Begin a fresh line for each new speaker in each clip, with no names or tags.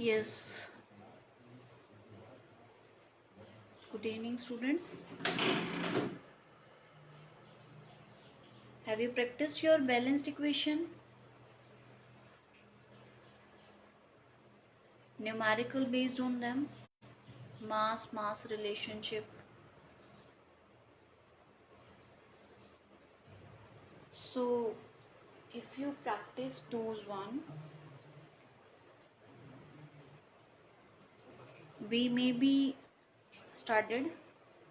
Yes, good evening, students. Have you practiced your balanced equation? Numerical based on them, mass relationship. So, if you practice those one, we may be started.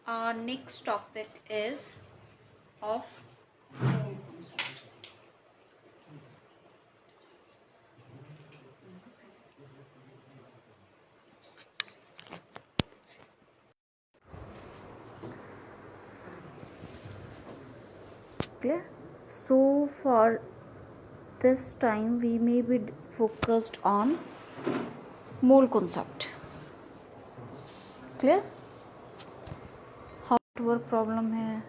Our next topic is of mole concept. Clear? So for this time we may be focused on mole concept. Clear? How network problem है?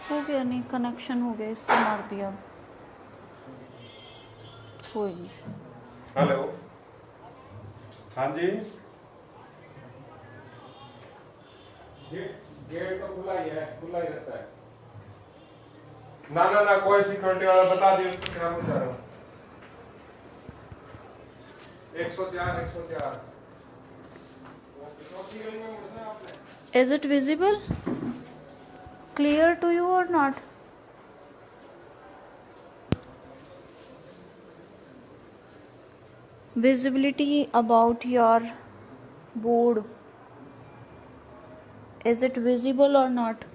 हो गया नहीं, connection हो गया, इससे मार दिया। कोई नहीं।
हेलो, हाँ जी। गेट तो खुला ही है, खुला ही रहता है। ना कोई सिक्योरिटी वाला बता दियो क्या बता रहा हूँ। 104
Is it visible? Clear to you or not? Visibility about your board. Is it visible or not?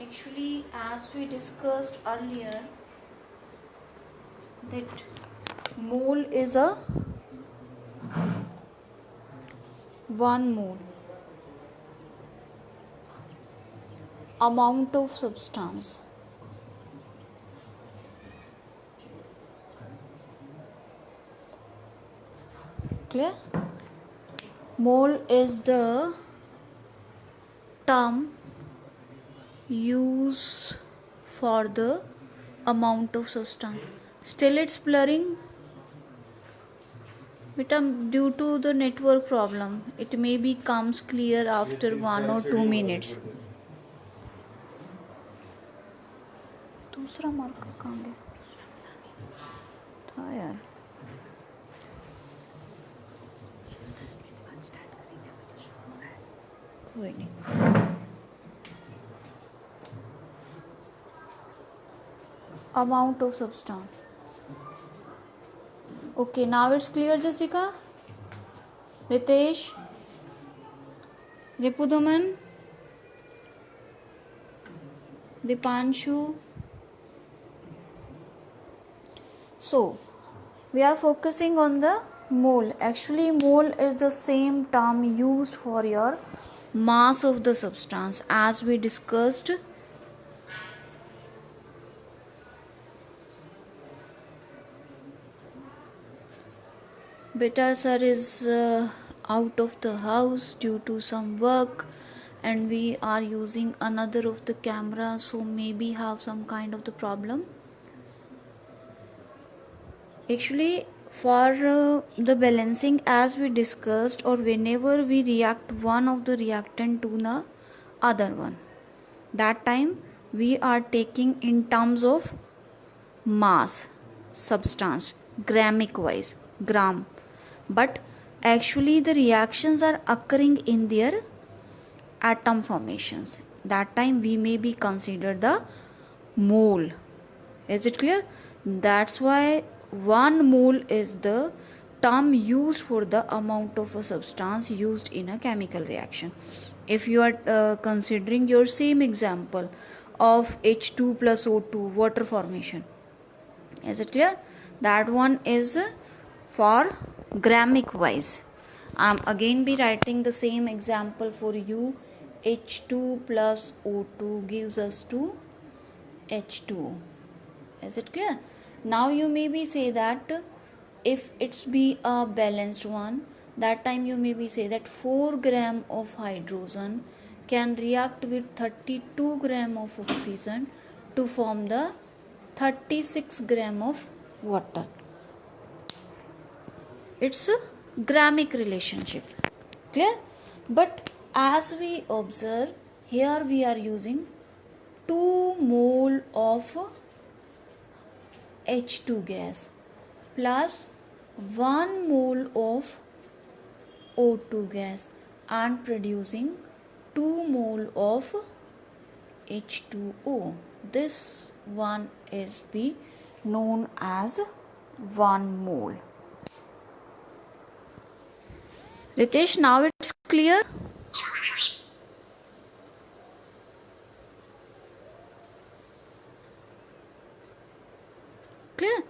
Actually, as we discussed earlier, that mole is a 1 mole amount of substance. Clear? Mole is the term used for the amount of substance. Still it's blurring. But due to the network problem, it may becomes clear after 1 or 2 minutes. दूसरा marker कहाँ गया था यार? कोई नहीं. Amount of substance. Okay, now it's clear, Jessica. Ritesh, Ripudaman, Dipanshu. So, we are focusing on the mole. Actually, mole is the same term used for your mass of the substance, as we discussed. Beta sir is out of the house due to some work, and we are using another of the camera, so maybe have some kind of the problem. Actually, for the balancing, as we discussed, or whenever we react one of the reactant to the other one, that time we are taking in terms of mass, substance, gramic wise, gram. But actually the reactions are occurring in their atom formations. That time we may be considered the mole. Is it clear? That's why 1 mole is the term used for the amount of a substance used in a chemical reaction. If you are considering your same example of H2 plus O2 water formation, is it clear? That one is for gramic wise. I'm again be writing the same example for you H2 plus O2 gives us to H2O. Is it clear? Now you maybe say that if it's be a balanced one, that time you maybe say that 4 gram of hydrogen can react with 32 gram of oxygen to form the 36 gram of water. It's a gramic relationship. Clear? But as we observe, here we are using 2 mole of H2 gas plus 1 mole of O2 gas and producing 2 mole of H2O. This one is be known as 1 mole. Ritesh, now it's clear? Clear?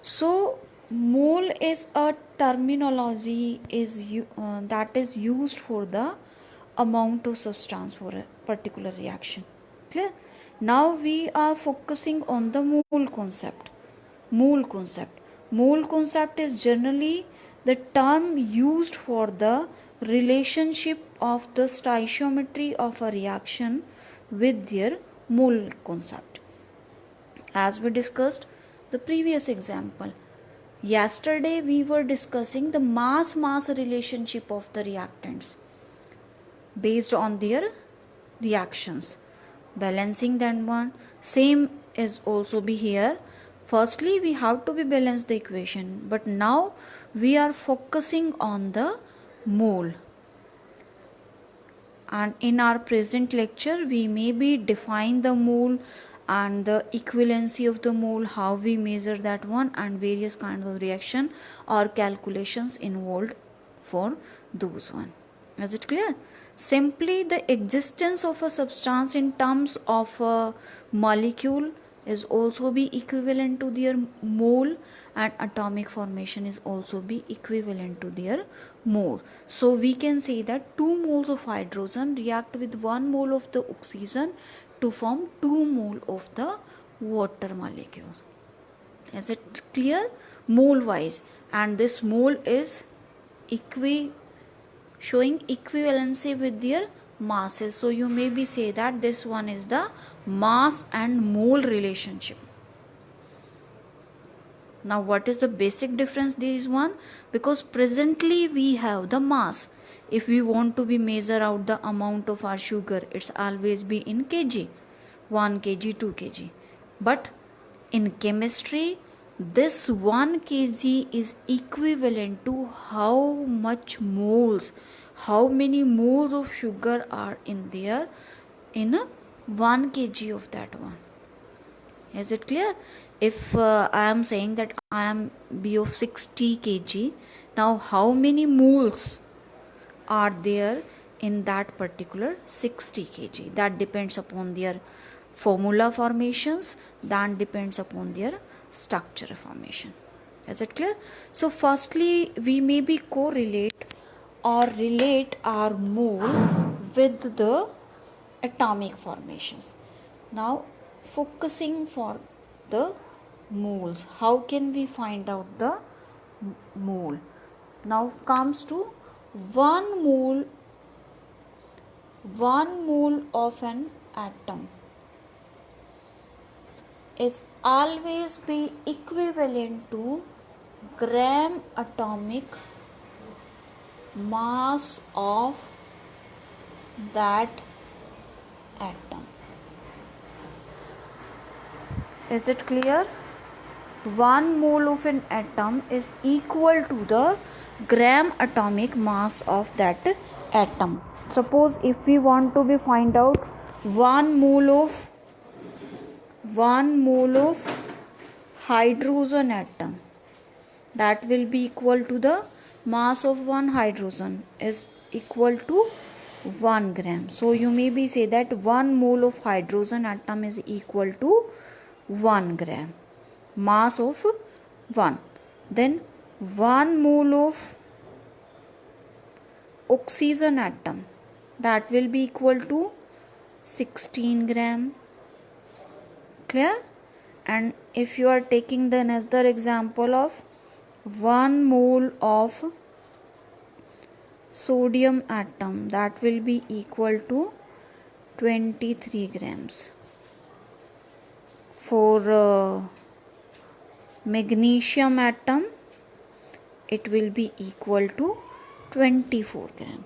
So mole is a terminology that is used for the amount of substance for a particular reaction. Clear? Now we are focusing on the mole concept. Mole concept is generally the term used for the relationship of the stoichiometry of a reaction with their mole concept. As we discussed the previous example, yesterday we were discussing the mass relationship of the reactants based on their reactions. Balancing that one, same is also be here. Firstly, we have to be balance the equation, but now we are focusing on the mole. And in our present lecture, we maybe define the mole and the equivalency of the mole, how we measure that one, and various kinds of reaction or calculations involved for those one. Is it clear? Simply the existence of a substance in terms of a molecule is also be equivalent to their mole, and atomic formation is also be equivalent to their mole. So we can say that 2 moles of hydrogen react with 1 mole of the oxygen to form 2 mole of the water molecule. Is it clear? Mole wise, and this mole is showing equivalency with their masses. So you maybe say that this one is the mass and mole relationship. Now what is the basic difference these one? Because presently we have the mass. If we want to be measure out the amount of our sugar, it's always be in kg, 1 kg, 2 kg. But in chemistry, this 1 kg is equivalent to how much moles, how many moles of sugar are in there in a 1 kg of that one. Is it clear? If I am saying that I am be of 60 kg, now how many moles are there in that particular 60 kg? That depends upon their formula formations, that depends upon their structure formation. Is it clear? So firstly, we maybe correlate or relate our mole with the atomic formations. Now focusing for the moles, how can we find out the mole? Now comes to 1 mole of an atom is always be equivalent to gram atomic mass of that atom. Is it clear? 1 mole of an atom is equal to the gram atomic mass of that atom. Suppose if we want to be find out 1 mole of hydrogen atom, that will be equal to the mass of 1 hydrogen is equal to 1 gram. So you maybe say that 1 mole of hydrogen atom is equal to 1 gram, mass of 1. Then 1 mole of oxygen atom, that will be equal to 16 gram. Clear? And if you are taking the another example of 1 mole of sodium atom, that will be equal to 23 grams. For magnesium atom, it will be equal to 24 gram.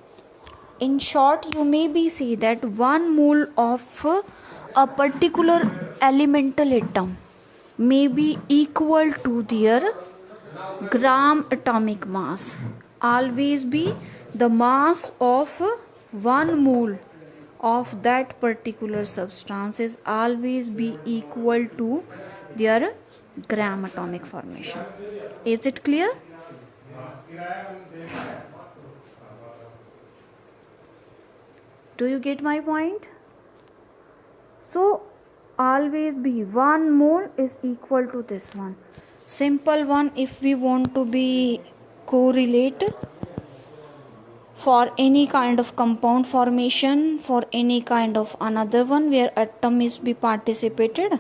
In short, you may be say that 1 mole of a particular elemental atom may be equal to their gram atomic mass. Always be the mass of 1 mole of that particular substance is always be equal to their gram atomic formation. Is it clear? Do you get my point? So always be 1 mole is equal to this one. Simple one. If we want to be correlate for any kind of compound formation, for any kind of another one where atom is be participated,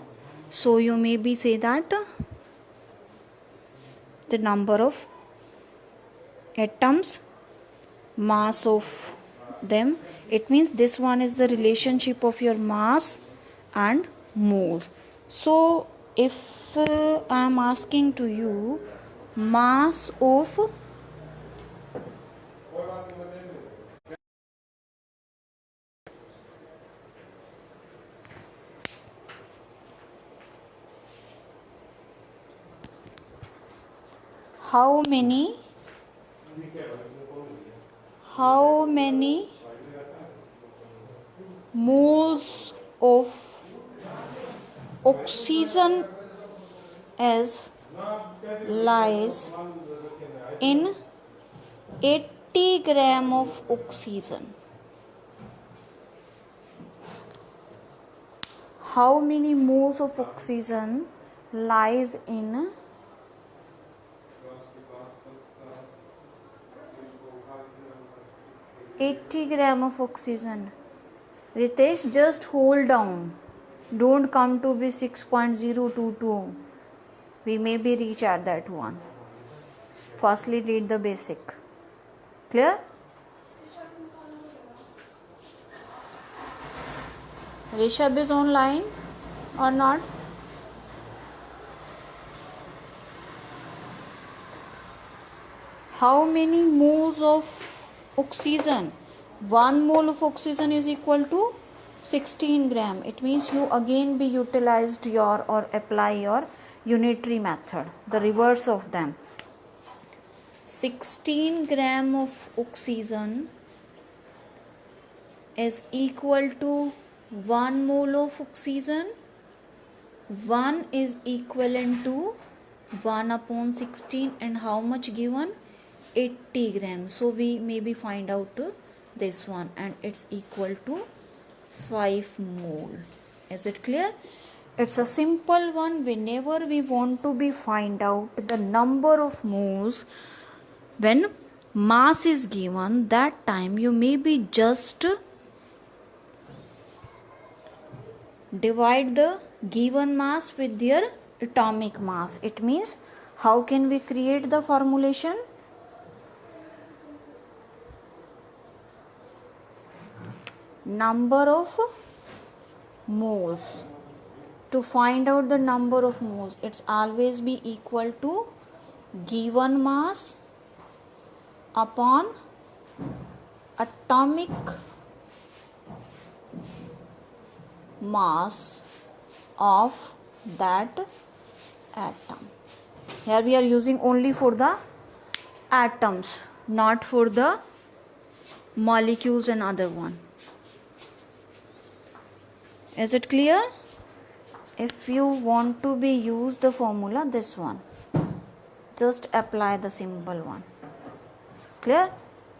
so you may be say that the number of atoms, mass of them, it means this one is the relationship of your mass and moles. So if I am asking to you mass of how many moles of oxygen as lies in 80 gram of oxygen. How many moles of oxygen lies in 80 gram of oxygen? Ritesh, just hold down. Don't come to be 6.022. We may be reach at that one. Firstly read the basic. Clear? Rishabh is online or not? How many moles of oxygen? 1 mole of oxygen is equal to 16 gram. It means you again be utilized your or apply your unitary method, the reverse of them. 16 gram of oxygen is equal to 1 mole of oxygen. 1 is equivalent to 1 upon 16, and how much given? 80 grams. So we maybe find out this one, and it's equal to 5 mole. Is it clear? It's a simple one. Whenever we want to be find out the number of moles when mass is given, that time you may be just divide the given mass with their atomic mass. It means how can we create the formulation? Number of moles. To find out the number of moles, it's always be equal to given mass upon atomic mass of that atom. Here we are using only for the atoms, not for the molecules and other one. Is it clear? If you want to be use the formula, this one, just apply the simple one. Clear?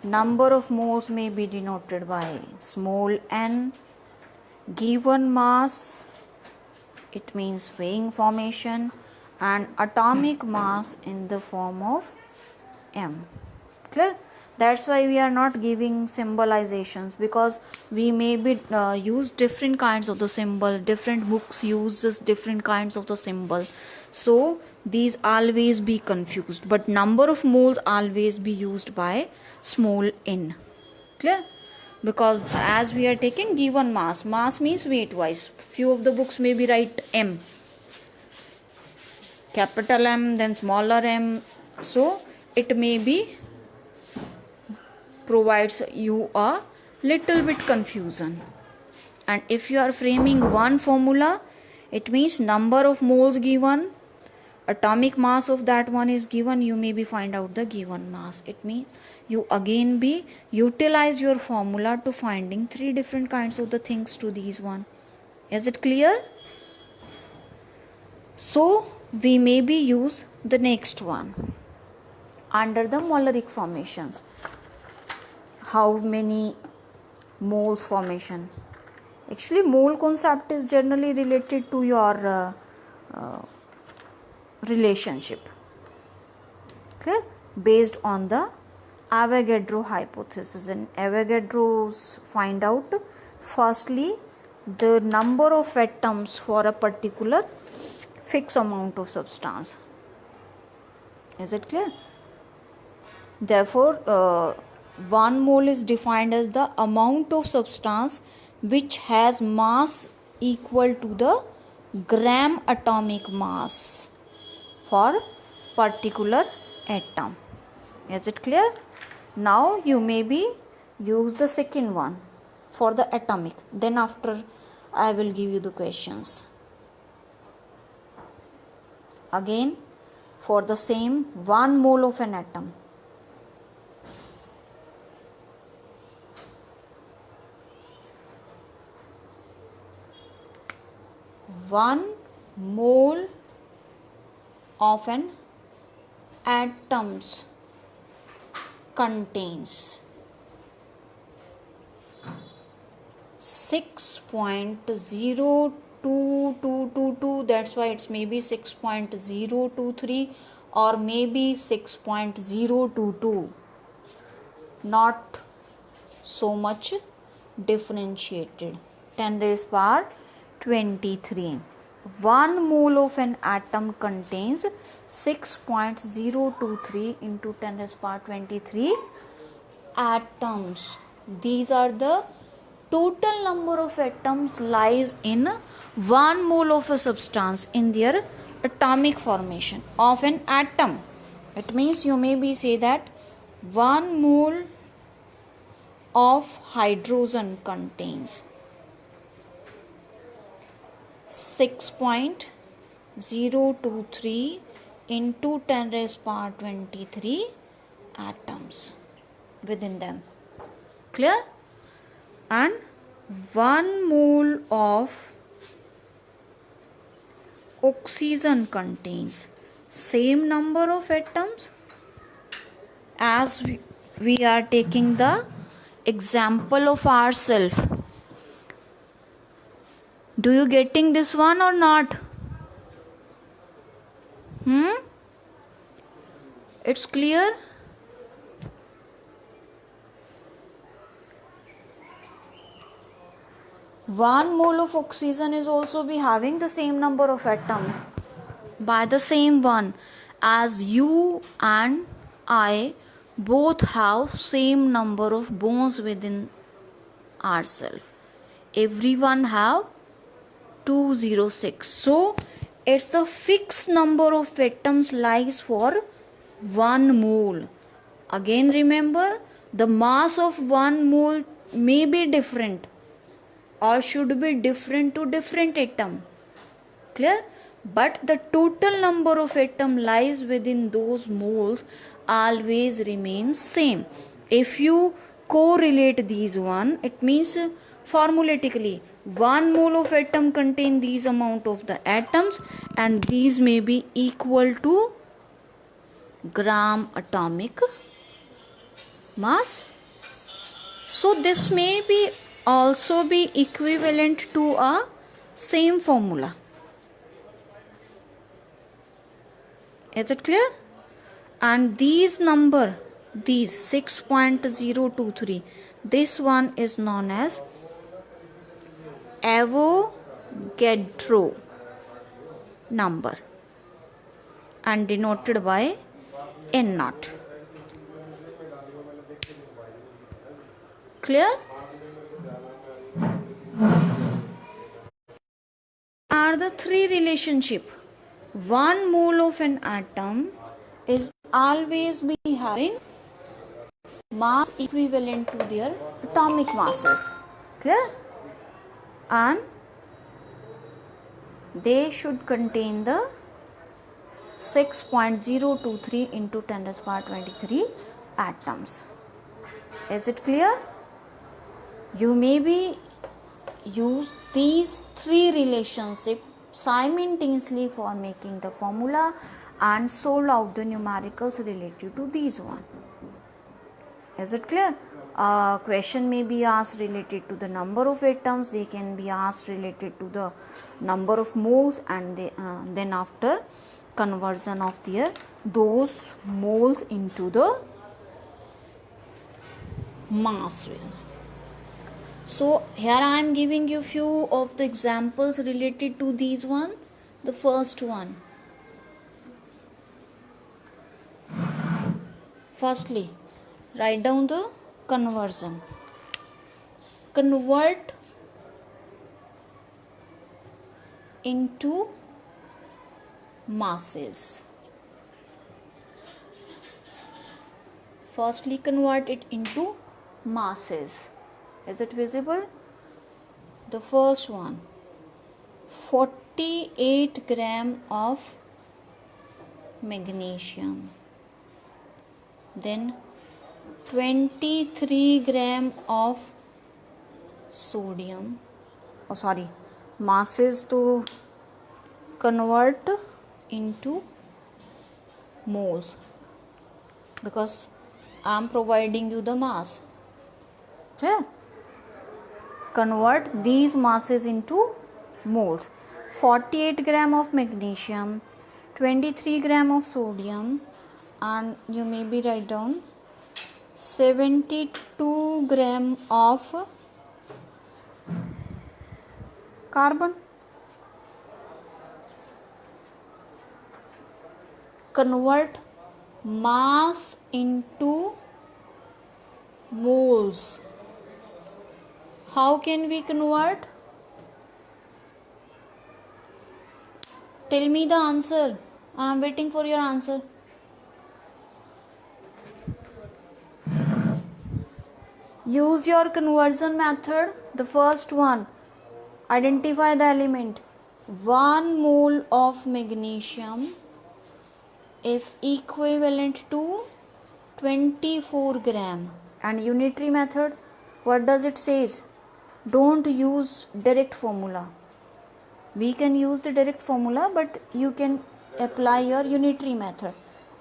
Number of moles may be denoted by small n. Given mass, it means weighing formation, and atomic mass in the form of m. Clear? That's why we are not giving symbolizations, because we may be use different kinds of the symbol. Different books uses different kinds of the symbol, so these always be confused. But number of moles always be used by small n. Clear? Because as we are taking given mass means weight wise. Few of the books may be write m, capital M, then smaller m, so it may be provides you a little bit confusion. And if you are framing one formula, it means number of moles given, atomic mass of that one is given, you may be find out the given mass. It means you again be utilize your formula to finding three different kinds of the things to these one. Is it clear? So we may be use the next one under the Molleric formations. How many moles formation? Actually, mole concept is generally related to your relationship, okay, based on the Avogadro hypothesis. And Avogadro's find out firstly the number of atoms for a particular fixed amount of substance. Is it clear? Therefore, 1 mole is defined as the amount of substance which has mass equal to the gram atomic mass for particular atom. Is it clear? Now you may be use the second one for the atomic. Then after I will give you the questions. Again for the same 1 mole of an atom. One mole of an atoms contains 6.0222, that's why it's maybe 6.023 or maybe 6.022, not so much differentiated. 10 raised power 23. 1 mole of an atom contains 6.023 into 10 raised power 23 atoms. These are the total number of atoms lies in 1 mole of a substance in their atomic formation of an atom. It means you may be say that 1 mole of hydrogen contains 6.023 into 10 raised power 23 atoms within them. Clear? And 1 mole of oxygen contains same number of atoms as we are taking the example of ourselves. Do you getting this one or not? It's clear? One mole of oxygen is also be having the same number of atoms by the same one, as you and I both have same number of bones within ourselves. Everyone have 206. So it's a fixed number of atoms lies for 1 mole. Again remember, the mass of 1 mole may be different or should be different to different atom. Clear? But the total number of atom lies within those moles always remains same. If you correlate these one, it means formulatically 1 mole of atom contain these amount of the atoms, and these may be equal to gram atomic mass. So this may be also be equivalent to a same formula. Is it clear? And these number these 6.023, this one is known as Avogadro number and denoted by N naught. Clear? Are the three relationship. 1 mole of an atom is always be having mass equivalent to their atomic masses. Clear? And they should contain the 6.023 into 10 to the power 23 atoms. Is it clear? You may be use these three relationships simultaneously for making the formula and solve out the numericals related to these one. Is it clear? A question may be asked related to the number of atoms, they can be asked related to the number of moles, and then after conversion of those moles into the mass. So here I am giving you few of the examples related to these one. The first one. Firstly, write down the conversion. Convert into masses. Firstly, convert it into masses. Is it visible? The first one, 48 gram of magnesium, then 23 gram of sodium, masses to convert into moles, because I am providing you the mass. Clear? Convert these masses into moles. 48 gram of magnesium, 23 gram of sodium, and you maybe write down 72 gram of carbon. Convert mass into moles. How can we convert? Tell me the answer. I am waiting for your answer. Use your conversion method. The first one, identify the element. 1 mole of magnesium is equivalent to 24 gram. And unitary method, what does it says? Don't use direct formula. We can use the direct formula, but you can apply your unitary method.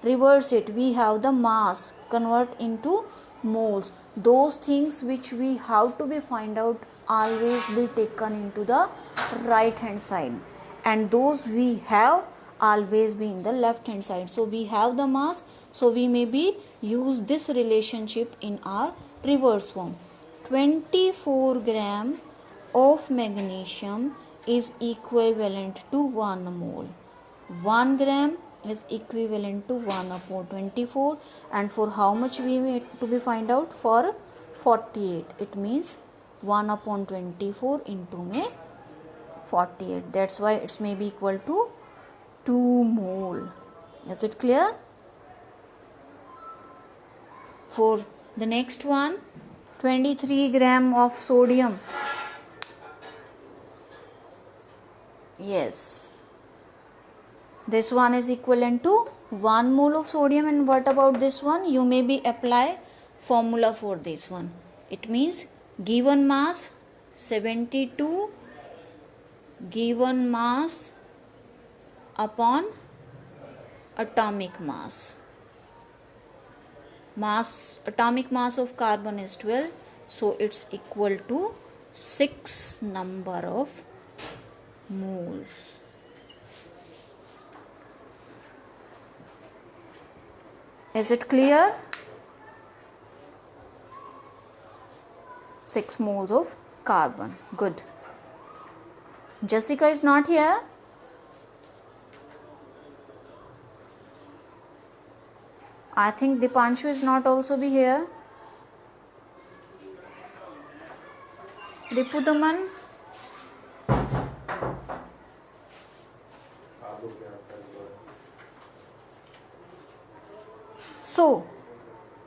Reverse it. We have the mass, convert into moles. Those things which we have to be find out always be taken into the right hand side, and those we have always be in the left hand side. So we have the mass, so we maybe use this relationship in our reverse form. 24 gram of magnesium is equivalent to 1 mole. 1 gram is equivalent to 1 upon 24, and for how much we need to be find out? For 48. It means 1 upon 24 into 48. That's why it's may be equal to 2 mole. Is it clear? For the next one, 23 gram of sodium. Yes, this one is equivalent to 1 mole of sodium. And what about this one? You may be apply formula for this one. It means given mass 72 given mass upon atomic mass. Atomic mass of carbon is 12, so it's equal to 6 number of moles. Is it clear? 6 moles of carbon. Good. Jessica is not here. I think Dipanshu is not also be here. Ripudaman. So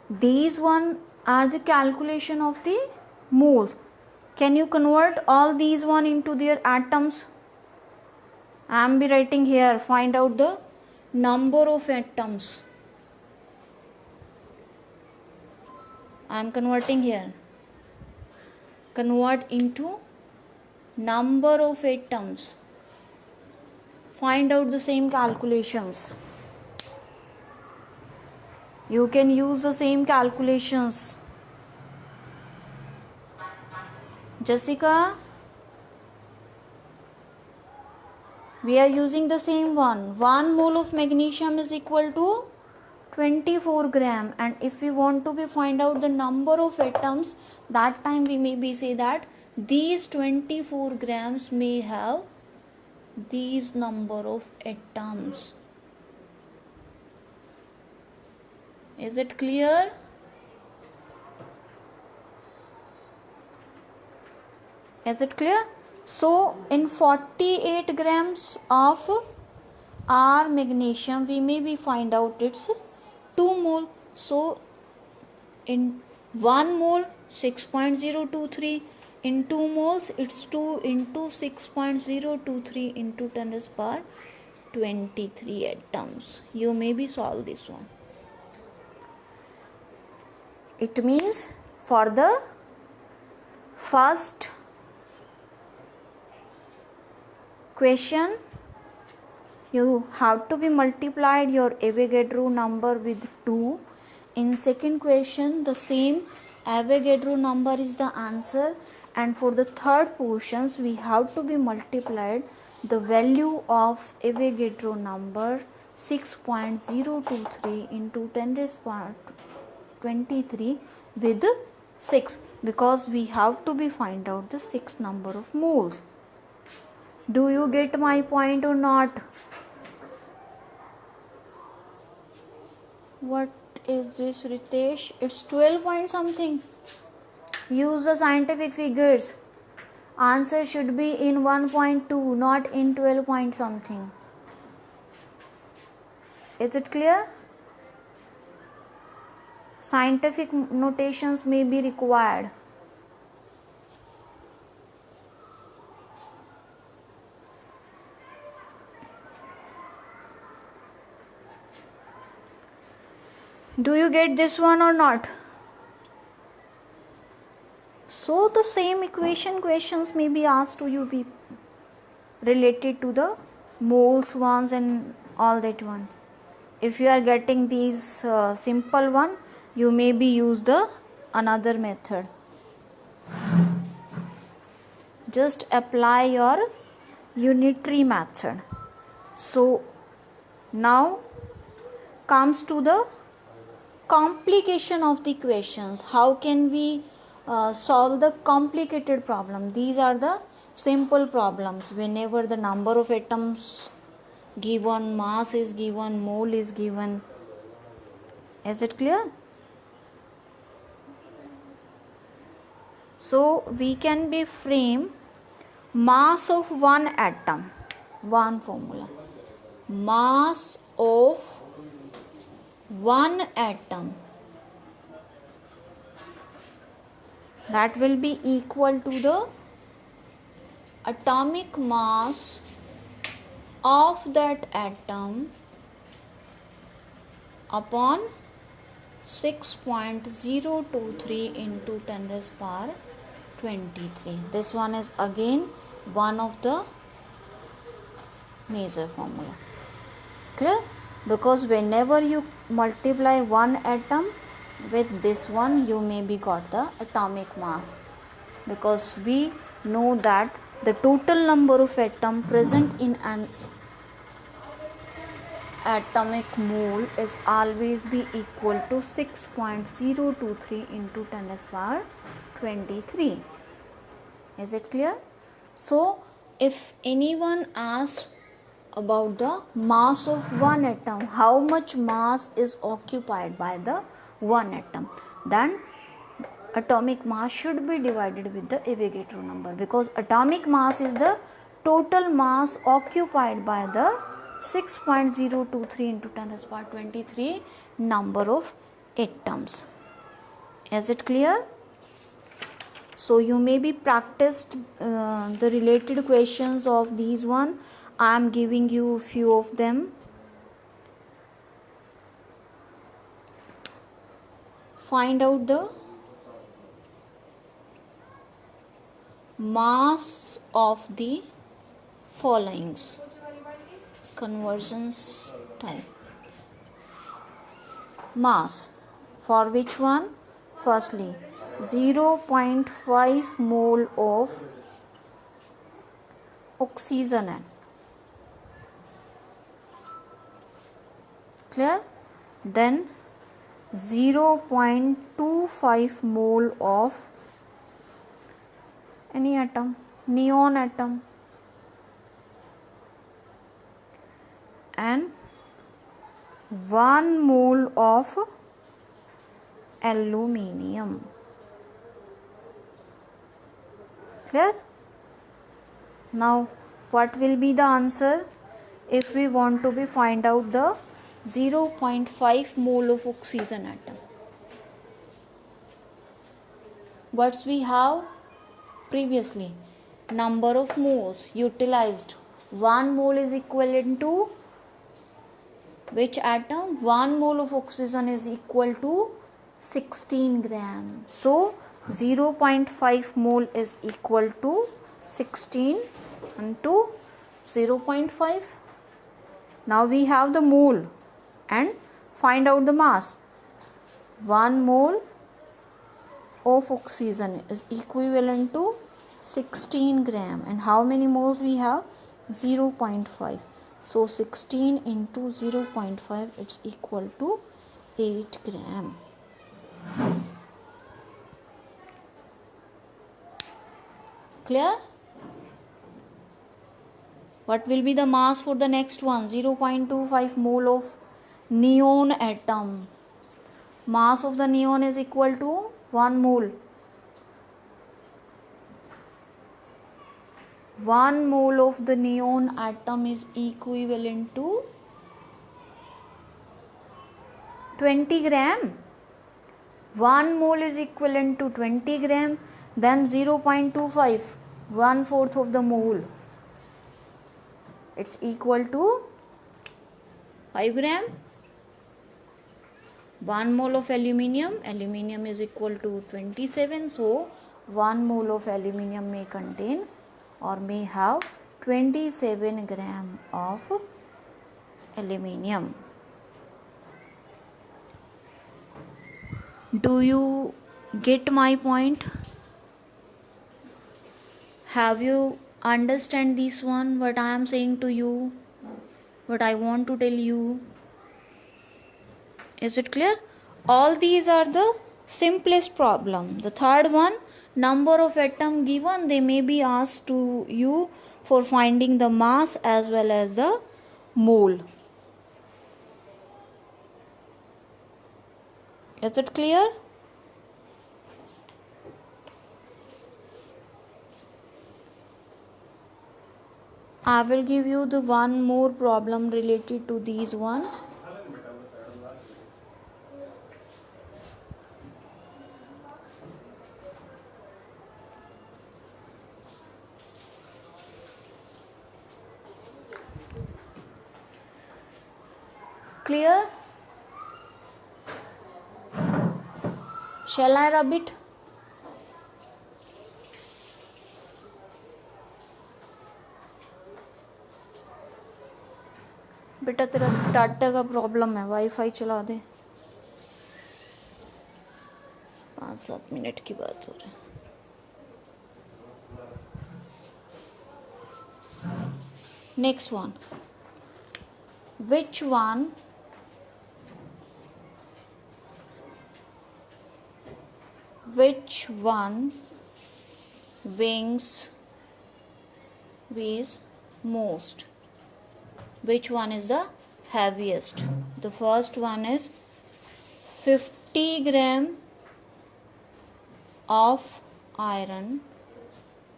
these one are the calculation of the moles. Can you convert all these one into their atoms? I am be writing here, find out the number of atoms. I am converting here. Convert into number of atoms. Find out the same calculations. You can use the same calculations. Jessica, we are using the same one. 1 mole of magnesium is equal to 24 gram, and if we want to find out the number of atoms, that time we maybe say that these 24 grams may have these number of atoms. Is it clear? Is it clear? So in 48 grams of our magnesium, we maybe find out it's 2 mole. So in 1 mole 6.023, in 2 moles it's 2 into 6.023 into 10 raised power 23 atoms. You maybe solve this one. It means for the first question you have to be multiplied your Avogadro number with 2. In second question the same Avogadro number is the answer, and for the third portions we have to be multiplied the value of Avogadro number 6.023 into 10 raised power 23 with 6, because we have to be find out the 6 number of moles. Do you get my point or not? What is this, Ritesh? It's 12 point something. Use the scientific figures. Answer should be in 1.2, not in 12 point something. Is it clear? Scientific notations may be required. Do you get this one or not? So the same equation questions may be asked to you people related to the moles ones and all that one. If you are getting these simple one, you may be use the another method. Just apply your unitary method. So now comes to the complication of the questions. How can we solve the complicated problem? These are the simple problems. Whenever the number of atoms given, mass is given, mole is given. Is it clear? So we can be frame mass of one atom. One formula. Mass of one atom, that will be equal to the atomic mass of that atom upon 6.023 into 10 raised power 23. This one is again one of the major formula. Clear? Because whenever you multiply one atom with this one, you may be got the atomic mass, because we know that the total number of atom present in an atomic mole is always be equal to 6.023 into 10 raised power 23. Is it clear? So if anyone asks about the mass of one atom, how much mass is occupied by the one atom, then atomic mass should be divided with the Avogadro number, because atomic mass is the total mass occupied by the 6.023 into 10 raised power 23 number of atoms. Is it clear? So you may be practiced the related questions of these one. I am giving you few of them. Find out the mass of the followings. Conversions type. Mass for which one? Firstly, 0.5 mole of oxygen. Clear? Then 0.25 mole of any atom, neon atom, and 1 mole of aluminium. Clear? Now what will be the answer if we want to find out the 0.5 mole of oxygen atom? What we have previously, number of moles utilized. 1 mole is equivalent to which atom? 1 mole of oxygen is equal to 16 gram. So 0.5 mole is equal to 16 into 0.5. Now we have the mole and find out the mass. 1 mole of oxygen is equivalent to 16 gram, and how many moles we have? 0.5. So 16 into 0.5, it's equal to 8 gram. Clear? What will be the mass for the next one? 0.25 mole of neon atom. Mass of the neon is equal to 1 mole. 1 mole of the neon atom is equivalent to 20 gram. 1 mole is equivalent to 20 gram. Then 0.25, 1/4 of the mole. It's equal to 5 gram. 1 mole of aluminium. Aluminium is equal to 27. So 1 mole of aluminium may contain or may have 27 gram of aluminium. Do you get my point? Have you understand this one, what I am saying to you, what I want to tell you? Is it clear? All these are the simplest problem. The third one, number of atom given, they may be asked to you for finding the mass as well as the mole. Is it clear? I will give you the one more problem related to these one. Clear? Shall I rub it? बेटा तेरा data का problem है, wifi चला दे. 5-7 minute की बात हो रही है. Next one. which one weighs most? Which one is the heaviest? The first one is 50 gram of iron.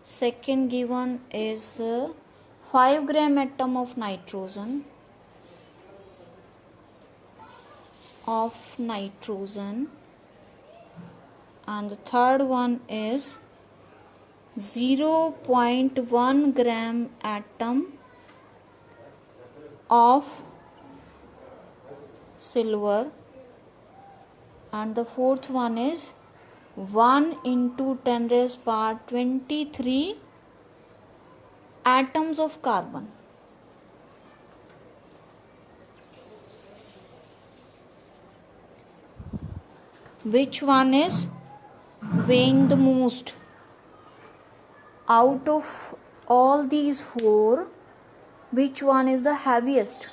Second given is 5 gram atom of nitrogen. And the third one is 0.1 gram atom of silver, and the fourth one is 1 into 10 raised power 23 atoms of carbon. Which one is weighing the most? Out of all these four, which one is the heaviest?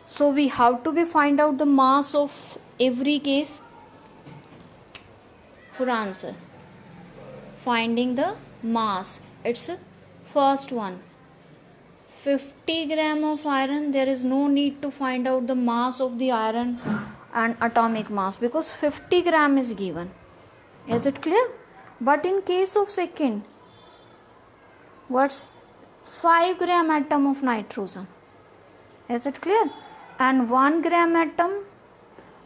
So we have to find out the mass of every case for answer. Finding the mass. It's first one. 50 gram of iron. There is no need to find out the mass of the iron and atomic mass because 50 gram is given. Is it clear? But in case of second, what's 5 gram atom of nitrogen? Is it clear? And 1 gram atom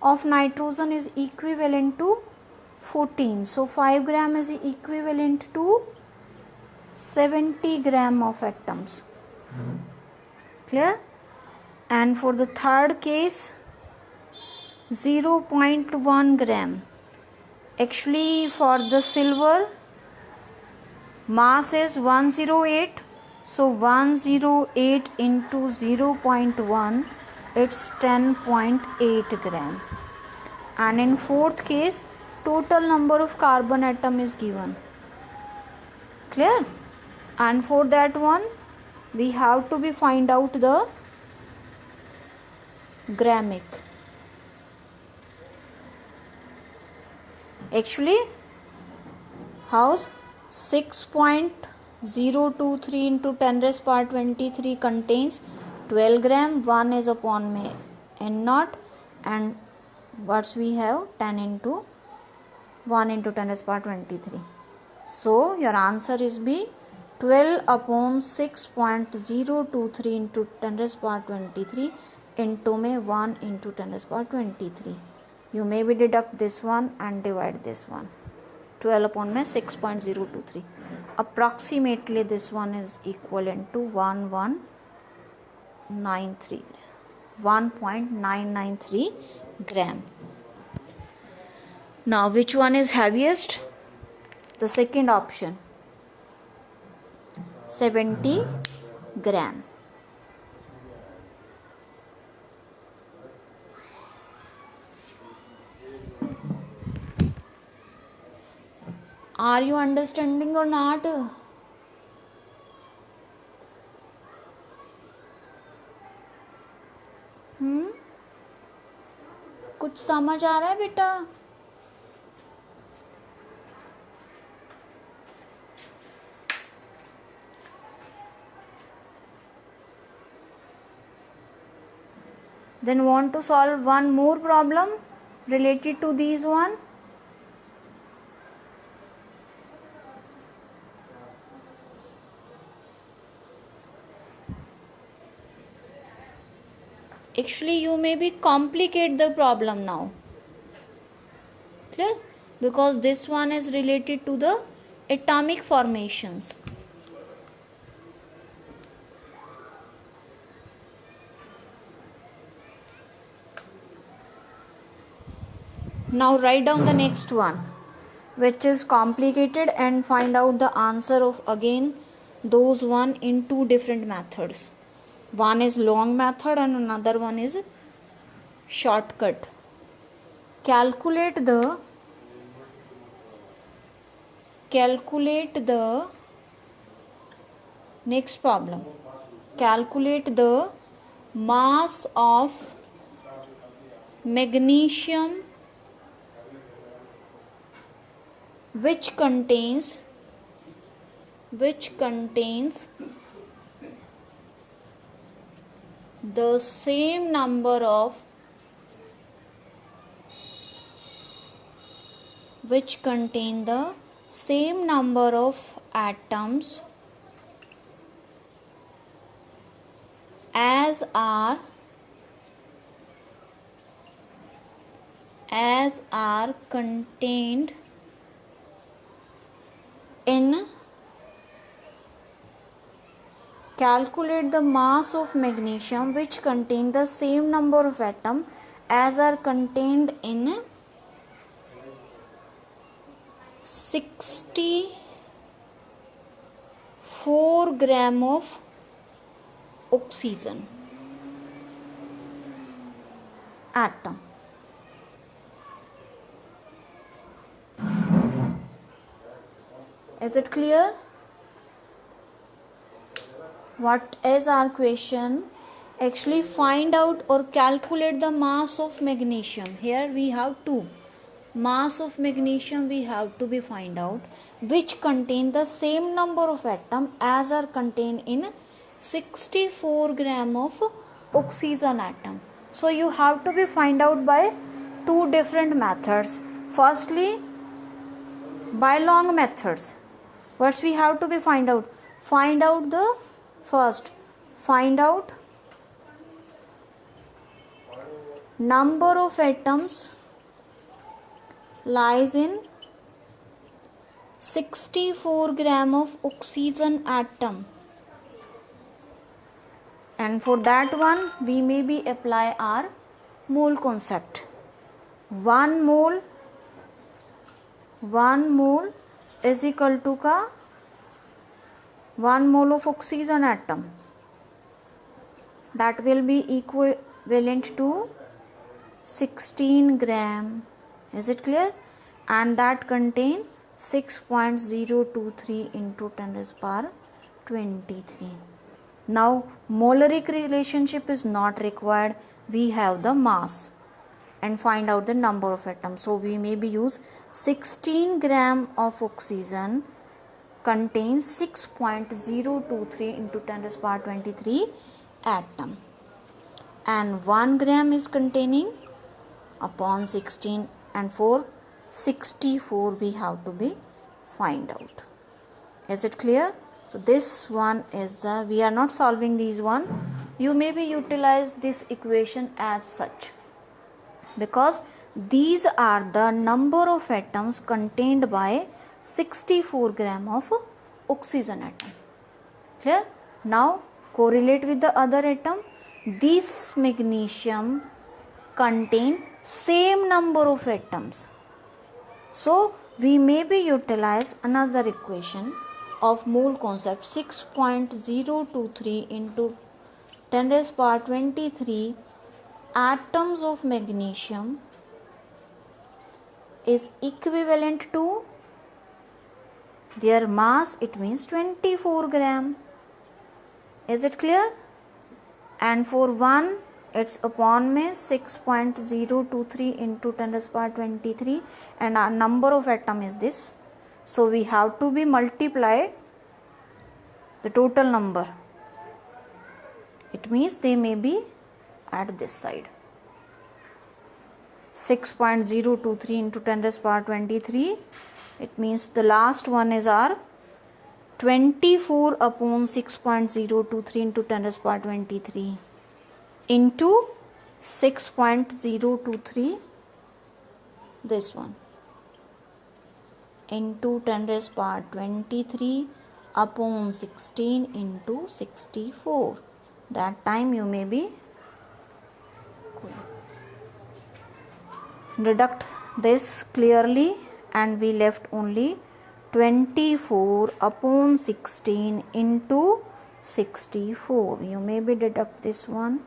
of nitrogen is equivalent to 14. So 5 gram is equivalent to 70 gram of atoms. Clear? And for the third case, 0.1 gram. Actually, for the silver, mass is 108. So 108 into 0.1, it's 10.8 gram. And in fourth case, total number of carbon atom is given. Clear? And for that one, we have to find out the gramic. Actually, how's 6.023 into 10 raised power 23 contains 12 gram. 1 is upon n naught, and what's we have 10 into 1 into 10 raised power 23. So your answer is B. 12 upon 6.023 into 10 raised power 23 into 1 into 10 raised power 23. You maybe deduct this one and divide this one. 12 upon 6.023. Approximately this one is equivalent to 1.993 gram. Now which one is heaviest? The second option, 70 gram. Are you understanding or not? कुछ समझ आ रहा है बेटा? Then want to solve one more problem related to these one. Actually, you maybe complicate the problem now. Clear? Because this one is related to the atomic formations. Now write down the next one, which is complicated, and find out the answer of again those one in two different methods. One is long method and another one is shortcut. Calculate the next problem. Calculate the mass of magnesium which contains the same number of atoms as are contained in. Calculate the mass of magnesium which contain the same number of atoms as are contained in 64 gram of oxygen atom. Is it clear? What is our question? Actually find out or calculate the mass of magnesium. Here we have two. Mass of magnesium we have to be find out which contain the same number of atoms as are contained in 64 gram of oxygen atom. So you have to be find out by two different methods. Firstly, by long methods. What we have to be find out? Find out the first. Find out number of atoms lies in 64 gram of oxygen atom, and for that one we may be apply our mole concept. 1 mole is equal to 1 mole of oxygen atom, that will be equivalent to 16 gram. Is it clear? And that contain 6.023 into 10 raised power 23. Now molaric relationship is not required. We have the mass and find out the number of atoms. So we may be use 16 gram of oxygen contains 6.023 into 10 raised power 23 atom, and 1 gram is containing upon 16, and for 64 we have to be find out. Is it clear? So this one is the, we are not solving these one. You may be utilize this equation as such, because these are the number of atoms contained by 64 gram of oxygen atom. Clear? Now correlate with the other atom. This magnesium contain same number of atoms. So we may be utilize another equation of mole concept. 6.023 into 10 raised power 23 atoms of magnesium is equivalent to their mass, it means 24 gram. Is it clear? And for 1 it's upon में 6.023 into 10 raised power 23, and our number of atom is this. So we have to be multiply the total number. It means they may be at this side. 6.023 into 10 raised power 23. It means the last one is our 24 upon 6.023 into 10 raised power 23 into 6.023, this one, into 10 raised power 23 upon 16 into 64. That time you may be deduct this clearly, and we left only 24 upon 16 into 64. You may be deduct this one.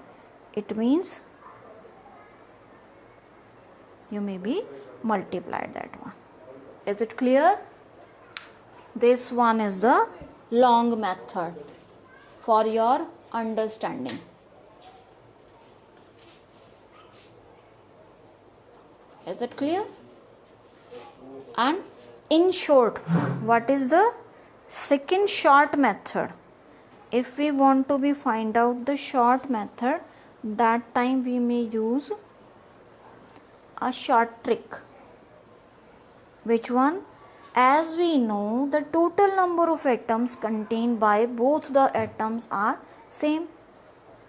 It means you may be multiply that one. Is it clear? This one is the long method for your understanding. Is it clear? And in short, what is the second short method? If we want to be find out the short method, that time we may use a short trick. Which one? As we know, the total number of atoms contained by both the atoms are same.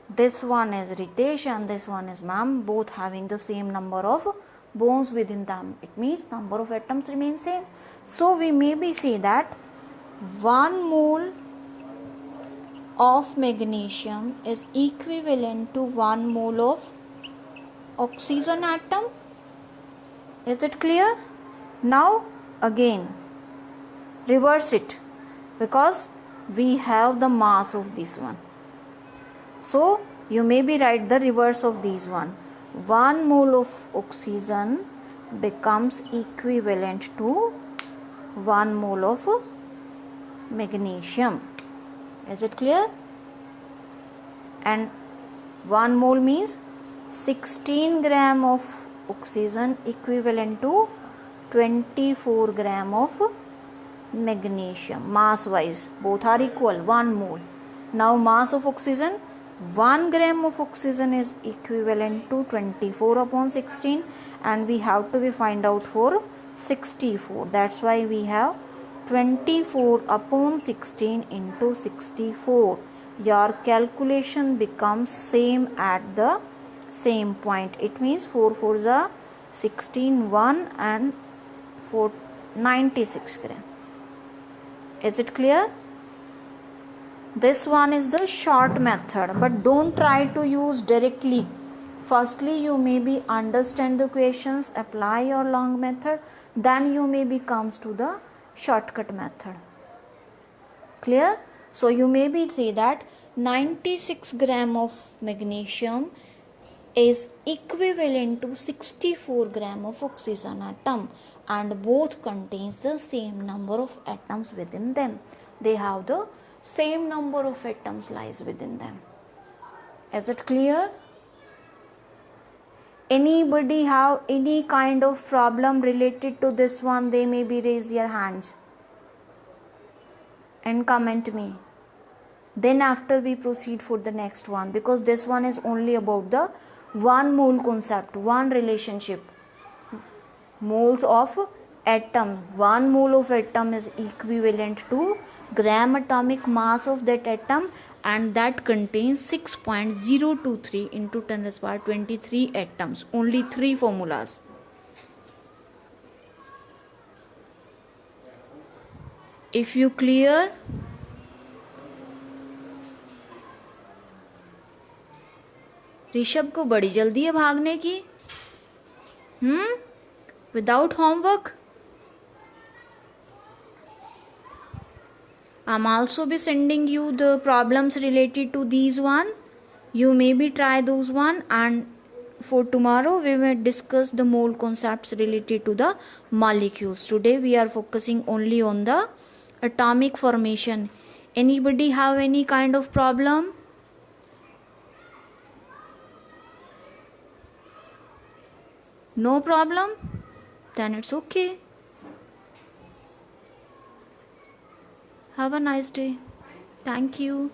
This one is Ritesh and this one is ma'am, both having the same number of bonds within them. It means number of atoms remain same. So we maybe say that 1 mole of magnesium is equivalent to 1 mole of oxygen atom. Is it clear? Now again reverse it, because we have the mass of this one. So you maybe write the reverse of these one. 1 mole of oxygen becomes equivalent to 1 mole of magnesium. Is it clear? And 1 mole means 16 gram of oxygen equivalent to 24 gram of magnesium. Mass wise both are equal, 1 mole. Now mass of oxygen, 1 gram of oxygen is equivalent to 24 upon 16, and we have to be find out for 64. That's why we have 24 upon 16 into 64. Your calculation becomes same at the same point. It means 4 4s are 16, 1 and 4 96 gram. Is it clear? This one is the short method, but don't try to use directly. Firstly, you maybe understand the questions, apply your long method, then you maybe comes to the shortcut method. Clear? So you maybe say that 96 gram of magnesium is equivalent to 64 gram of oxygen atom, and both contains the same number of atoms within them. They have the same number of atoms lies within them. Is it clear? Anybody have any kind of problem related to this one? They maybe raise their hands and comment me. Then after we proceed for the next one, because this one is only about the 1 mole concept, one relationship. Moles of atom, 1 mole of atom is equivalent to gram atomic mass of that atom, and that contains 6.023 into 10 raised by 23 atoms. Only 3 formulas. If you clear, Rishabh को बड़ी जल्दी है भागने की, without homework. I'm also be sending you the problems related to these one. You maybe try those one, and for tomorrow we will discuss the mole concepts related to the molecules. Today we are focusing only on the atomic formation. Anybody have any kind of problem? No problem? Then it's okay. Have a nice day. Thank you.